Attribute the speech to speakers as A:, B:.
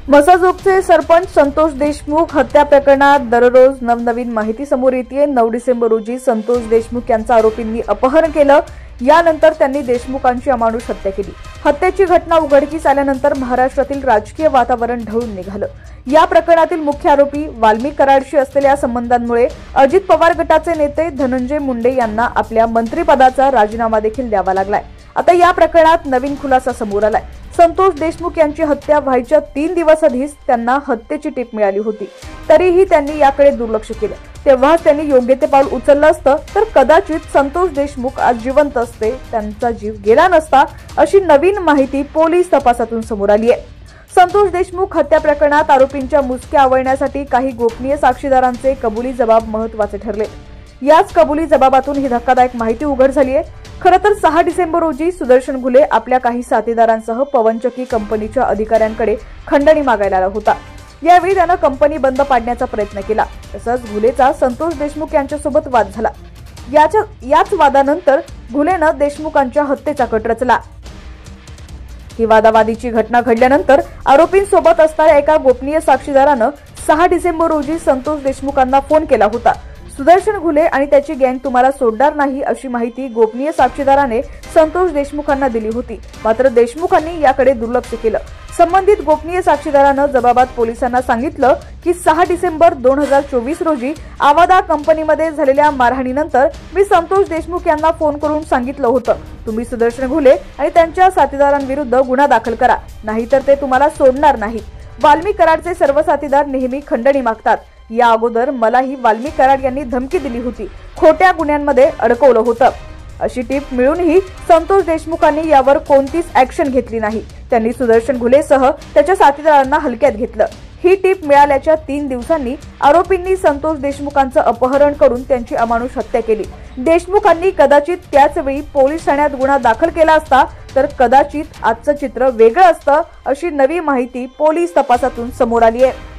A: मसाजोगचे सरपंच संतोष देशमुख हत्या प्रकरणात दररोज नवनवीन माहिती समोर येते। 9 डिसेंबर रोजी संतोष देशमुख यांचा आरोपींनी अपहरण केलं। यानंतर त्यांनी देशमुखांची अमानुष हत्या केली। हत्येची घटना उघडकीस आल्यानंतर महाराष्ट्रातील राजकीय वातावरण ढवळून निघालं। या प्रकरणातील मुख्य आरोपी वाल्मिक कराडशी असलेल्या संबंधांमुळे अजित पवार गटाचे नेते धनंजय मुंडे यांना आपल्या मंत्रिपदाचा राजीनामा देखील द्यावा लागलाय। आता या प्रकरणात नवीन खुलासा समोर आलाय। संतोष देशमुख यांची हत्या व्हायच्या 3 दिवस आधीच त्यांना हत्येची टीप मिळाली होती, तरीही त्यांनी याकडे दुर्लक्ष केलं। तेव्हाच त्यांनी योग्य ते पाऊल उचललं असतं तर कदाचित संतोष देशमुख आज जिवंत असते, त्यांचा जीव गेला नसता, अशी नवीन माहिती पोलीस तपासातून समोर आली आहे। संतोष देशमुख हत्या प्रकरणात आरोपींच्या मुसक्या आवळण्यासाठी काही गोपनीय साक्षीदारांचे कबुली जबाब महत्त्वाचे ठरले। याच कबुली जबाबातून ही धक्कादायक माहिती उघड झाली आहे। खरं तर 6 डिसेंबर रोजी सुदर्शन घुले आपल्या काही साथीदारांसह पवनचक्की कंपनीच्या अधिकाऱ्यांकडे खंडणी मागायला आला होता। यावेळी त्यानं कंपनी बंद पाडण्याचा प्रयत्न केला। तसंच घुलेचा संतोष देशमुख यांच्यासोबत वाद झाला। याच वादानंतर घुलेनं देशमुखांच्या हत्येचा कट रचला। ही वादावादीची घटना घडल्यानंतर आरोपींसोबत असणाऱ्या एका गोपनीय साक्षीदारानं 6 डिसेंबर रोजी संतोष देशमुखांना फोन केला होता। सुदर्शन घुले आणि त्याची गँग तुम्हाला सोडणार नाही अशी माहिती गोपनीय साक्षीदाराने संतोष देशमुखांना दिली होती। मात्र देशमुखांनी याकडे दुर्लक्ष केलं। संबंधित गोपनीय साक्षीदारानं जबाबात पोलिसांना सांगितलं की 6 डिसेंबर 2024 रोजी आवादा कंपनीमध्ये झालेल्या मारहाणीनंतर मी संतोष देशमुख यांना फोन करून सांगितलं होतं, तुम्ही सुदर्शन घुले आणि त्यांच्या साथीदारांविरुद्ध गुन्हा दाखल करा, नाहीतर ते तुम्हाला सोडणार नाहीत। वाल्मिक कराडचे सर्व साथीदार नेहमी खंडणी मागतात। या अगोदर मलाही वाल्मिक कराड यांनी धमकी दिली होती, खोट्या गुन्ह्यांमध्ये अडकवलं होतं, अशी टीप मिळूनही संतोष देशमुखांनी यावर कोणतीच ऍक्शन घेतली नाही। त्यांनी सुदर्शन घुलेसह त्याच्या साथीदारांना हलक्यात घेतलं। ही टीप मिळाल्याच्या 3 दिवसांनी आरोपींनी संतोष देशमुखांचं अपहरण करून त्यांची अमानुष हत्या केली। देशमुखांनी कदाचित त्याच वेळी पोलीस ठाण्यात गुन्हा दाखल केला असता तर कदाचित आजचं चित्र वेगळं असतं, अशी नवी माहिती पोलीस तपासातून समोर आली आहे।